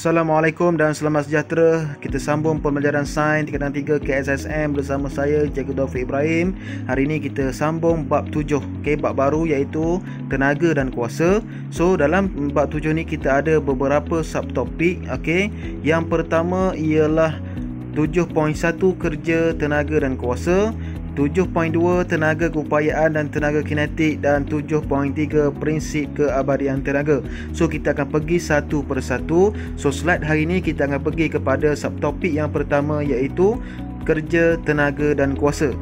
Assalamualaikum dan selamat sejahtera. Kita sambung pembelajaran sains tingkatan 3 KSSM bersama saya Cikgu Taufik Ibrahim. Hari ini kita sambung bab 7, bab baru iaitu tenaga dan kuasa. So dalam bab 7 ni kita ada beberapa subtopik. Yang pertama ialah 7.1 kerja, tenaga dan kuasa, 7.2 tenaga keupayaan dan tenaga kinetik, dan 7.3 prinsip keabadian tenaga. So kita akan pergi satu persatu. So slide hari ini kita akan pergi kepada subtopik yang pertama iaitu kerja, tenaga dan kuasa.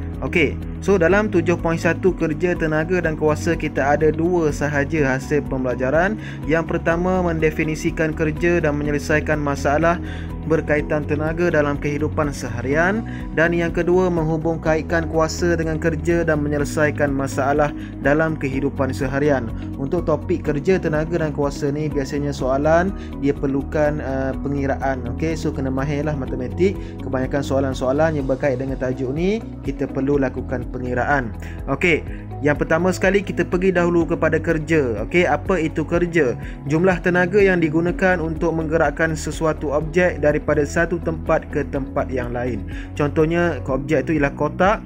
So dalam 7.1 kerja, tenaga dan kuasa kita ada dua sahaja hasil pembelajaran. Yang pertama mendefinisikan kerja dan menyelesaikan masalah berkaitan tenaga dalam kehidupan seharian, dan yang kedua menghubungkaitkan kuasa dengan kerja dan menyelesaikan masalah dalam kehidupan seharian. Untuk topik kerja, tenaga dan kuasa ni biasanya soalan dia perlukan pengiraan. So kena mahirlah matematik. Kebanyakan soalan-soalan yang berkait dengan tajuk ni kita perlu lakukan pengiraan. Yang pertama sekali kita pergi dahulu kepada kerja. Apa itu kerja? Jumlah tenaga yang digunakan untuk menggerakkan sesuatu objek daripada satu tempat ke tempat yang lain. Contohnya objek itu ialah kotak.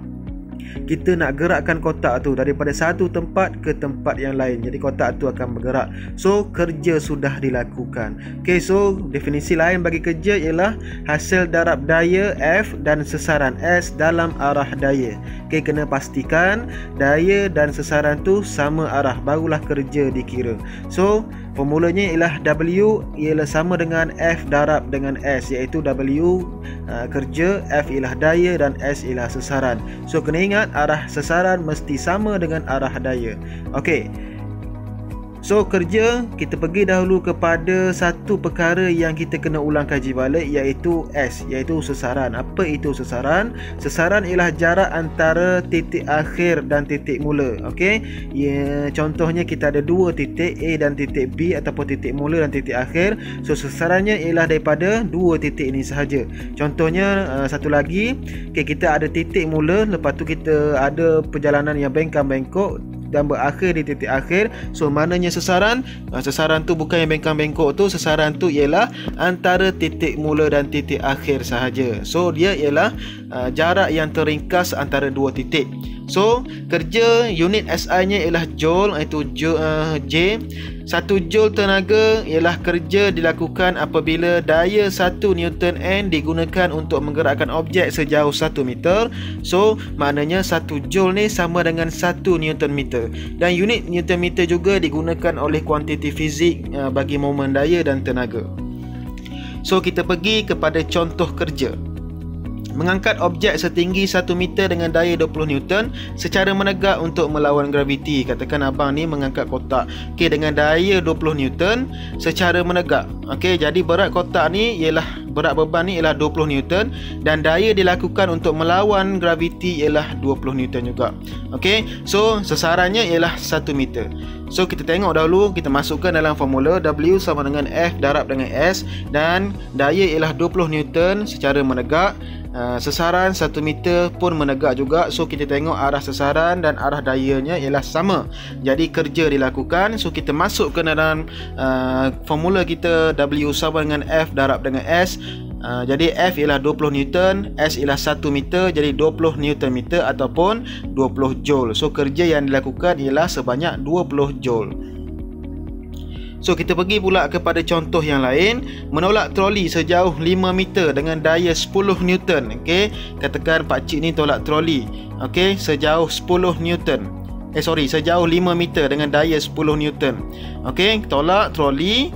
Kita nak gerakkan kotak tu daripada satu tempat ke tempat yang lain. Jadi kotak tu akan bergerak. So kerja sudah dilakukan. So definisi lain bagi kerja ialah hasil darab daya F dan sesaran S dalam arah daya. Kena pastikan daya dan sesaran tu sama arah, barulah kerja dikira. So formulanya ialah W ialah sama dengan F darab dengan S, iaitu W kerja, F ialah daya dan S ialah sesaran. So kena ingat arah sesaran mesti sama dengan arah daya. So kerja, kita pergi dahulu kepada satu perkara yang kita kena ulang kaji balik, iaitu S, iaitu sesaran. Apa itu sesaran? Sesaran ialah jarak antara titik akhir dan titik mula. Contohnya kita ada dua titik A dan titik B, ataupun titik mula dan titik akhir. So sesarannya ialah daripada dua titik ini sahaja. Contohnya satu lagi, kita ada titik mula, lepas tu kita ada perjalanan yang bengkang-bengkok dan berakhir di titik akhir. So mananya sesaran? Sesaran tu bukan yang bengkang-bengkok tu. Sesaran tu ialah antara titik mula dan titik akhir sahaja. So dia ialah jarak yang terringkas antara dua titik. So kerja unit SI nya ialah joule, iaitu J. 1 joule tenaga ialah kerja dilakukan apabila daya 1 Newton N digunakan untuk menggerakkan objek sejauh 1 meter. So maknanya 1 joule ni sama dengan 1 Newton meter. Dan unit Newton meter juga digunakan oleh kuantiti fizik bagi momen daya dan tenaga. So kita pergi kepada contoh kerja. Mengangkat objek setinggi 1 meter dengan daya 20 Newton secara menegak untuk melawan graviti. Katakan abang ni mengangkat kotak dengan daya 20 Newton secara menegak. Jadi berat kotak ni ialah, berat beban ni ialah 20 Newton dan daya dilakukan untuk melawan graviti ialah 20 Newton juga. So sesarannya ialah 1 meter. So kita tengok dahulu, kita masukkan dalam formula W sama dengan F darab dengan S, dan daya ialah 20 Newton secara menegak. Sesaran 1 meter pun menegak juga. So kita tengok arah sesaran dan arah dayanya ialah sama. Jadi kerja dilakukan. So kita masuk ke dalam formula kita, W sama dengan F darab dengan S. Jadi F ialah 20 Newton, S ialah 1 meter, jadi 20 Newton meter ataupun 20 joule. So kerja yang dilakukan ialah sebanyak 20 joule. So kita pergi pula kepada contoh yang lain. Menolak troli sejauh 5 meter dengan daya 10 Newton. Katakan pakcik ni tolak troli sejauh 10 Newton. Sejauh 5 meter dengan daya 10 Newton. Tolak troli.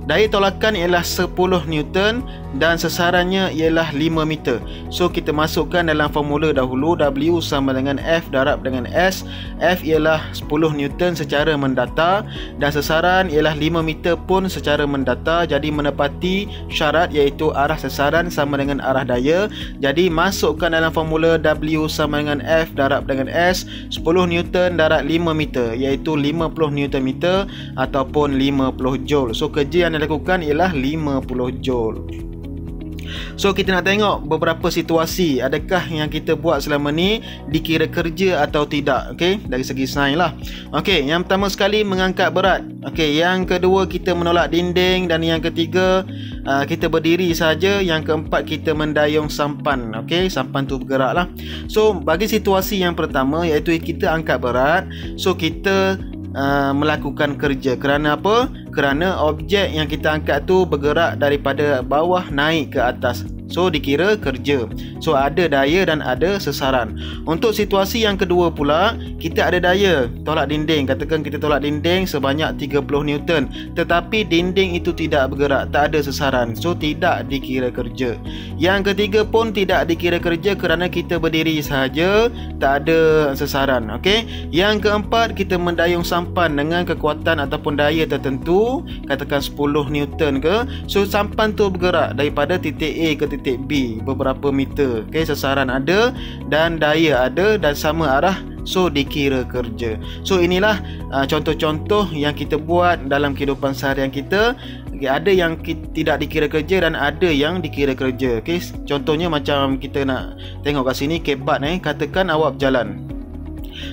Daya tolakan ialah 10 Newton dan sesarannya ialah 5 meter. So kita masukkan dalam formula dahulu, W sama dengan F darab dengan S. F ialah 10 Newton secara mendata dan sesaran ialah 5 meter pun secara mendata. Jadi menepati syarat, iaitu arah sesaran sama dengan arah daya. Jadi masukkan dalam formula W sama dengan F darab dengan S, 10 Newton darab 5 meter, iaitu 50 Newton meter ataupun 50 joule. So kerja yang dilakukan ialah 50 joule. So kita nak tengok beberapa situasi, adakah yang kita buat selama ni dikira kerja atau tidak. Okey, dari segi sains lah. Okey, yang pertama sekali mengangkat berat. Okey, yang kedua kita menolak dinding, dan yang ketiga kita berdiri saja. Yang keempat kita mendayung sampan. Okey, sampan tu bergerak lah. So bagi situasi yang pertama, iaitu kita angkat berat, so kita melakukan kerja. Kerana apa? Kerana objek yang kita angkat tu bergerak daripada bawah naik ke atas, so dikira kerja. So ada daya dan ada sesaran. Untuk situasi yang kedua pula, kita ada daya tolak dinding. Katakan kita tolak dinding sebanyak 30 Newton, tetapi dinding itu tidak bergerak, tak ada sesaran, so tidak dikira kerja. Yang ketiga pun tidak dikira kerja kerana kita berdiri sahaja, tak ada sesaran. Okey. Yang keempat, kita mendayung sampan dengan kekuatan ataupun daya tertentu, katakan 10 Newton ke, so sampan tu bergerak daripada titik A ke titik B beberapa meter. Okey, sesaran ada dan daya ada dan sama arah, so dikira kerja. So inilah contoh-contoh yang kita buat dalam kehidupan seharian kita. Okay, ada yang tidak dikira kerja dan ada yang dikira kerja. Okey, contohnya macam kita nak tengok kat sini, kebat katakan awak berjalan.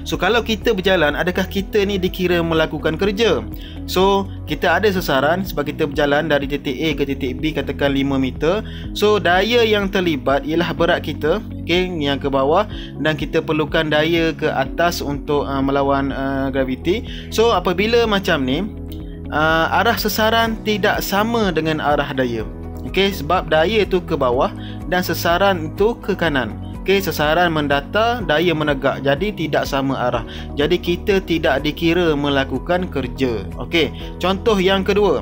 So kalau kita berjalan, adakah kita ni dikira melakukan kerja? So kita ada sesaran sebab kita berjalan dari titik A ke titik B, katakan 5 meter. So daya yang terlibat ialah berat kita, okay, yang ke bawah, dan kita perlukan daya ke atas untuk melawan graviti. So apabila macam ni, arah sesaran tidak sama dengan arah daya. Okay, sebab daya itu ke bawah dan sesaran itu ke kanan. Okay, sesaran mendatar, daya menegak, jadi tidak sama arah. Jadi kita tidak dikira melakukan kerja. Okey, contoh yang kedua,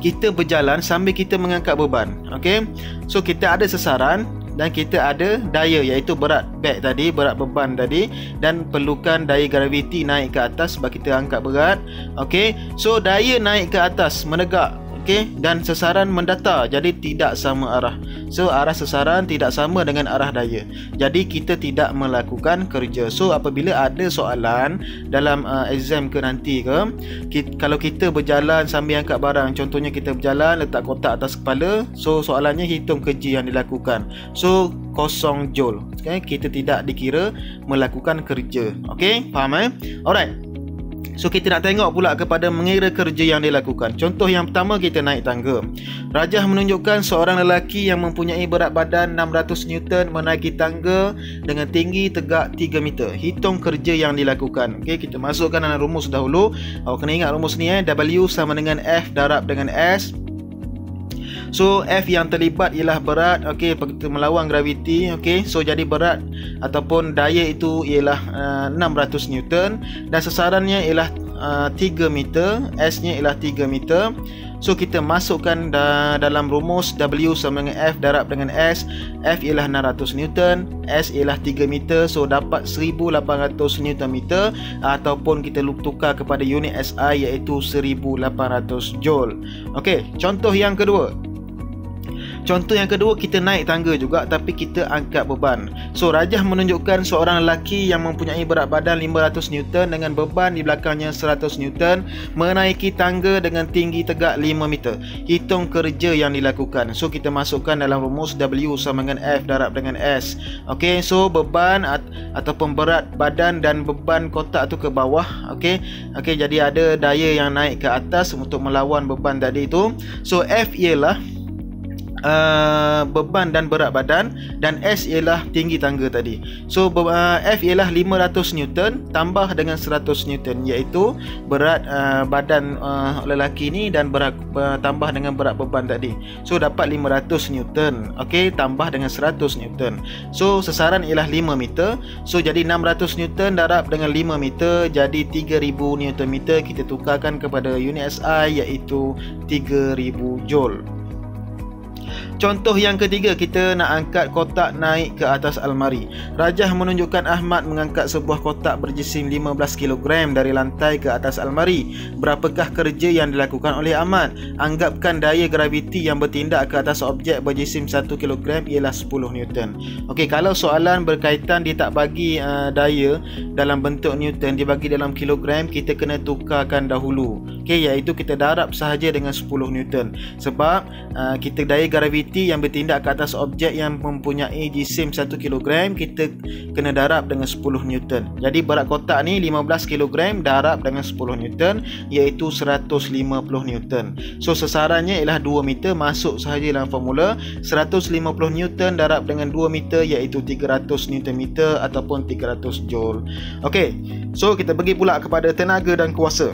kita berjalan sambil kita mengangkat beban. Okey, so kita ada sesaran dan kita ada daya, iaitu berat beg tadi, berat beban tadi, dan perlukan daya graviti naik ke atas sebab kita angkat berat. Okey, so daya naik ke atas menegak, okey, dan sesaran mendatar, jadi tidak sama arah. So arah sesaran tidak sama dengan arah daya, jadi kita tidak melakukan kerja. So apabila ada soalan dalam exam ke nanti ke, kalau kita berjalan sambil angkat barang, contohnya kita berjalan letak kotak atas kepala, so soalannya hitung kerja yang dilakukan, so 0 joule. Okay, kita tidak dikira melakukan kerja. Okey, faham Alright. So kita nak tengok pula kepada mengira kerja yang dilakukan. Contoh yang pertama, kita naik tangga. Rajah menunjukkan seorang lelaki yang mempunyai berat badan 600 Newton menaiki tangga dengan tinggi tegak 3 meter. Hitung kerja yang dilakukan. Okey, kita masukkan dalam rumus dahulu. Awak kena ingat rumus ni W sama dengan F darab dengan S. So F yang terlibat ialah berat, okey, kita melawan graviti, okey. So jadi berat ataupun daya itu ialah 600 Newton dan sesarannya ialah 3 meter, S nya ialah 3 meter. So kita masukkan dalam rumus W sama dengan F darab dengan S. F ialah 600 Newton, S ialah 3 meter, so dapat 1800 Newton meter, ataupun kita tukar kepada unit SI iaitu 1800 Joule. Okey, contoh yang kedua. Contoh yang kedua, kita naik tangga juga tapi kita angkat beban. So rajah menunjukkan seorang lelaki yang mempunyai berat badan 500 Newton dengan beban di belakangnya 100 Newton menaiki tangga dengan tinggi tegak 5 meter. Hitung kerja yang dilakukan. So kita masukkan dalam rumus W sama dengan F darab dengan S. Okey, so beban ataupun berat badan dan beban kotak tu ke bawah. Okey, jadi ada daya yang naik ke atas untuk melawan beban tadi itu. So F ialah beban dan berat badan, dan S ialah tinggi tangga tadi. So F ialah 500 Newton tambah dengan 100 Newton, iaitu berat badan lelaki ni dan berat tambah dengan berat beban tadi. So dapat 500 Newton. Okey, tambah dengan 100 Newton. So sesaran ialah 5 meter. So jadi 600 Newton darab dengan 5 meter jadi 3000 Newton meter. Kita tukarkan kepada unit SI iaitu 3000 Joule. Contoh yang ketiga, kita nak angkat kotak naik ke atas almari. Rajah menunjukkan Ahmad mengangkat sebuah kotak berjisim 15 kg dari lantai ke atas almari. Berapakah kerja yang dilakukan oleh Ahmad? Anggapkan daya graviti yang bertindak ke atas objek berjisim 1 kg ialah 10 Newton. Okey, kalau soalan berkaitan dia tak bagi daya dalam bentuk Newton, dia bagi dalam kilogram, kita kena tukarkan dahulu. Okey, iaitu kita darab sahaja dengan 10 Newton. Sebab kita daya graviti graviti yang bertindak ke atas objek yang mempunyai jisim 1 kg, kita kena darab dengan 10 Newton. Jadi berat kotak ni 15 kg darab dengan 10 Newton, iaitu 150 Newton. So sesarannya ialah 2 meter, masuk sahaja dalam formula. 150 Newton darab dengan 2 meter iaitu 300 Newton meter ataupun 300 Joule. Okey, so kita pergi pula kepada tenaga dan kuasa.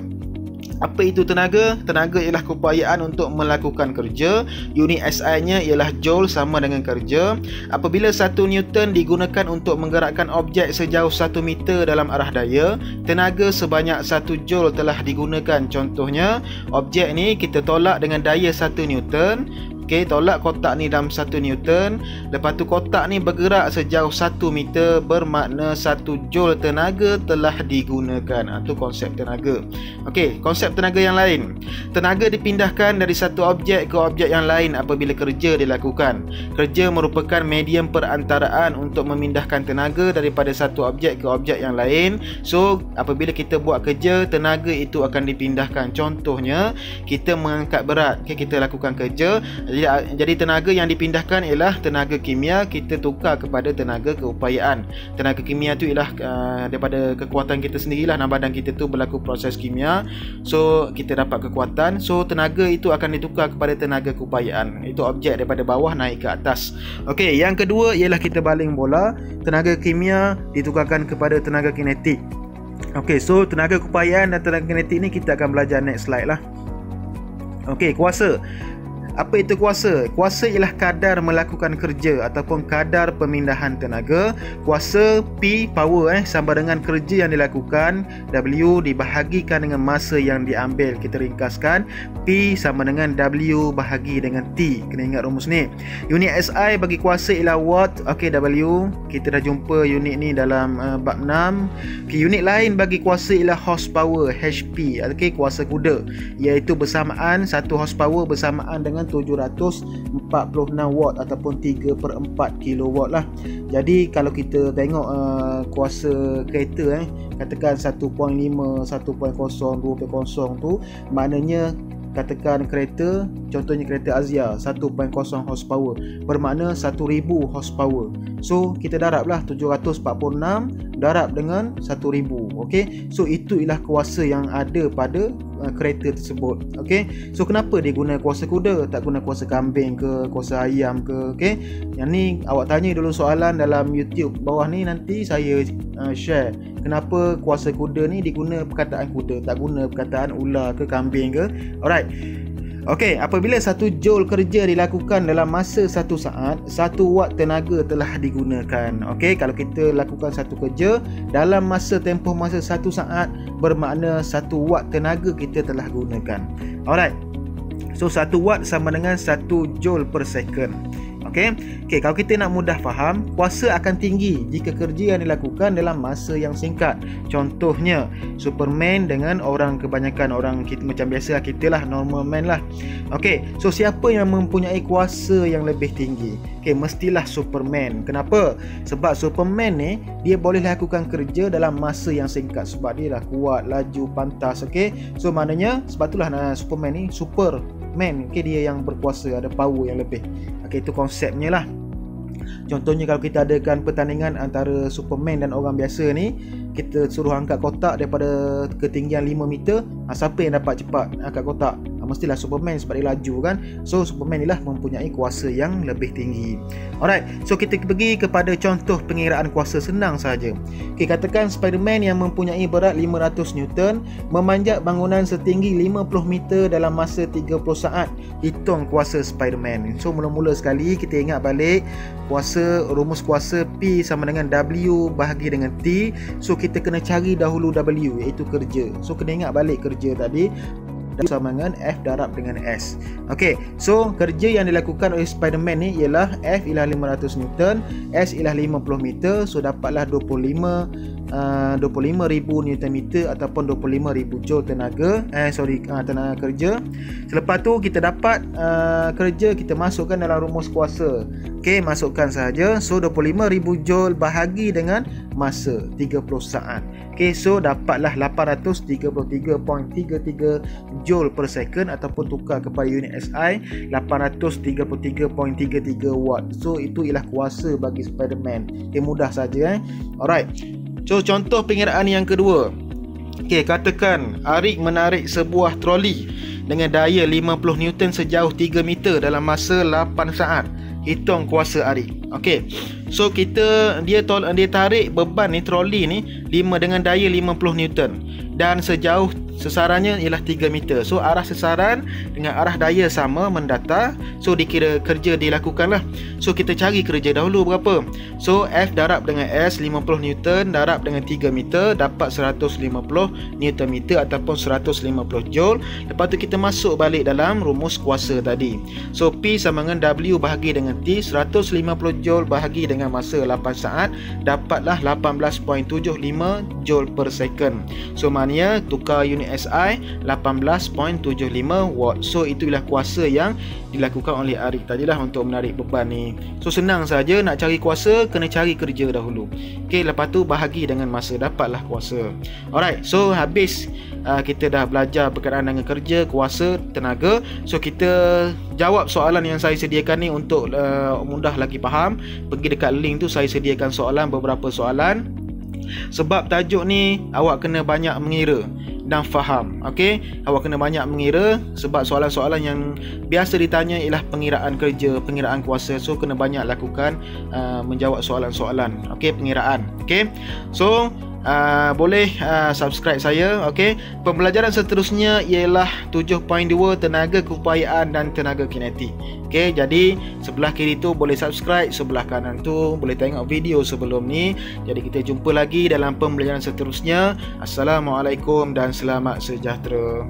Apa itu tenaga? Tenaga ialah keupayaan untuk melakukan kerja. Unit SI-nya ialah Joule, sama dengan kerja. Apabila 1 Newton digunakan untuk menggerakkan objek sejauh 1 meter dalam arah daya, tenaga sebanyak 1 Joule telah digunakan. Contohnya, objek ni kita tolak dengan daya 1 Newton. Okey, tolak kotak ni dalam 1 Newton. Lepas tu kotak ni bergerak sejauh 1 meter, bermakna 1 Joule tenaga telah digunakan. Itu konsep tenaga. Okey, konsep tenaga yang lain. Tenaga dipindahkan dari satu objek ke objek yang lain apabila kerja dilakukan. Kerja merupakan medium perantaraan untuk memindahkan tenaga daripada satu objek ke objek yang lain. So, apabila kita buat kerja, tenaga itu akan dipindahkan. Contohnya, kita mengangkat berat. Okey, kita lakukan kerja. Jadi tenaga yang dipindahkan ialah tenaga kimia, kita tukar kepada tenaga keupayaan. Tenaga kimia tu ialah daripada kekuatan kita sendirilah, dalam badan kita tu berlaku proses kimia. So kita dapat kekuatan. So tenaga itu akan ditukar kepada tenaga keupayaan. Itu objek daripada bawah naik ke atas. Okey, yang kedua ialah kita baling bola. Tenaga kimia ditukarkan kepada tenaga kinetik. Okey, so tenaga keupayaan dan tenaga kinetik ni kita akan belajar next slide lah. Okey, kuasa. Apa itu kuasa? Kuasa ialah kadar melakukan kerja ataupun kadar pemindahan tenaga. Kuasa P, power sama dengan kerja yang dilakukan. W dibahagikan dengan masa yang diambil. Kita ringkaskan, P sama dengan W bahagi dengan T. Kena ingat rumus ni. Unit SI bagi kuasa ialah watt. Okey, W kita dah jumpa unit ni dalam bab 6. Okay, unit lain bagi kuasa ialah horsepower, HP. Okey, kuasa kuda, iaitu bersamaan 1 horsepower bersamaan dengan 746 watt ataupun 3/4 kilowatt lah. Jadi kalau kita tengok kuasa kereta katakan 1.5, 1.0, 2.0 tu, maknanya katakan kereta, contohnya kereta Azia 1.0 horsepower, bermakna 1000 horsepower. So kita darablah 746 darab dengan 1000. Okey, so itu ialah kuasa yang ada pada kereta tersebut. Okey, so kenapa dia guna kuasa kuda, tak guna kuasa kambing ke, kuasa ayam ke? Okey, yang ni awak tanya dulu soalan dalam YouTube bawah ni, nanti saya share kenapa kuasa kuda ni diguna perkataan kuda, tak guna perkataan ular ke kambing ke. Alright. Okey, apabila 1 Joule kerja dilakukan dalam masa 1 saat, 1 watt tenaga telah digunakan. Okey, kalau kita lakukan satu kerja dalam masa tempoh masa 1 saat, bermakna 1 watt tenaga kita telah gunakan. Alright. So 1 watt sama dengan 1 Joule per second. Okey, kalau kita nak mudah faham, kuasa akan tinggi jika kerja yang dilakukan dalam masa yang singkat. Contohnya, Superman dengan orang, kebanyakan orang kita macam biasa kita lah, normal man lah. Okey, so siapa yang mempunyai kuasa yang lebih tinggi? Okey, mestilah Superman. Kenapa? Sebab Superman ni dia boleh lakukan kerja dalam masa yang singkat sebab dia dah kuat, laju, pantas. Okey, so maknanya sebab itulah Superman ni Superman. Okey, dia yang berkuasa, ada power yang lebih. Okey, itu konsepnya lah. Contohnya kalau kita adakan pertandingan antara Superman dan orang biasa ni, kita suruh angkat kotak daripada ketinggian 5 meter, siapa yang dapat cepat angkat kotak? Mestilah Superman sebab dia laju kan. So Superman ni lah mempunyai kuasa yang lebih tinggi. Alright, so kita pergi kepada contoh pengiraan kuasa senang saja. Okay, katakan Spiderman yang mempunyai berat 500 Newton memanjat bangunan setinggi 50 meter dalam masa 30 saat. Hitung kuasa Spiderman. So mula-mula sekali kita ingat balik rumus kuasa P sama dengan W bahagi dengan T. So kita kena cari dahulu W, iaitu kerja. So kena ingat balik kerja tadi sama dengan F darab dengan S. Okey, so kerja yang dilakukan oleh Spiderman ni ialah F ialah 500 Newton, S ialah 50 meter. So dapatlah 25 25,000 Nm ataupun 25,000 Joule tenaga tenaga kerja. Selepas tu kita dapat kerja, kita masukkan dalam rumus kuasa. Okey, masukkan saja. So 25,000 Joule bahagi dengan masa 30 saat. Okey, so dapatlah 833.33 Joule per second ataupun tukar kepada unit SI 833.33 watt. So itu ialah kuasa bagi Spiderman. Okay, mudah saja. Alright. So contoh pengiraan yang kedua. Okey, katakan Arik menarik sebuah troli dengan daya 50 Newton sejauh 3 meter dalam masa 8 saat. Hitung kuasa Arik. Okey. So dia tarik beban ni, troli ni dengan daya 50 Newton dan sejauh sesarannya ialah 3 meter. So arah sesaran dengan arah daya sama mendatar. So dikira kerja dilakukanlah. So kita cari kerja dahulu berapa. So F darab dengan S 50 Newton darab dengan 3 meter dapat 150 Newton meter ataupun 150 Joule. Lepas tu kita masuk balik dalam rumus kuasa tadi. So P sama dengan W bahagi dengan T, 150 Joule bahagi dengan masa 8 saat dapatlah 18.75 Joule per second. So maknanya tukar unit SI 18.75 watt. So itulah kuasa yang dilakukan oleh Arik tadilah untuk menarik beban ni. So senang saja, nak cari kuasa kena cari kerja dahulu. Okey, lepas tu bahagi dengan masa dapatlah kuasa. Alright, so habis kita dah belajar berkenaan dengan kerja, kuasa, tenaga. So kita jawab soalan yang saya sediakan ni untuk mudah lagi faham. Pergi dekat link tu saya sediakan soalan, beberapa soalan. Sebab tajuk ni awak kena banyak mengira dan faham. Okey, awak kena banyak mengira sebab soalan-soalan yang biasa ditanya ialah pengiraan kerja, pengiraan kuasa. So kena banyak lakukan menjawab soalan-soalan. Okey, pengiraan. Okey. So boleh subscribe saya. Okey, pembelajaran seterusnya ialah 7.2 tenaga keupayaan dan tenaga kinetik. Okey, jadi sebelah kiri tu boleh subscribe, sebelah kanan tu boleh tengok video sebelum ni. Jadi kita jumpa lagi dalam pembelajaran seterusnya. Assalamualaikum dan selamat sejahtera.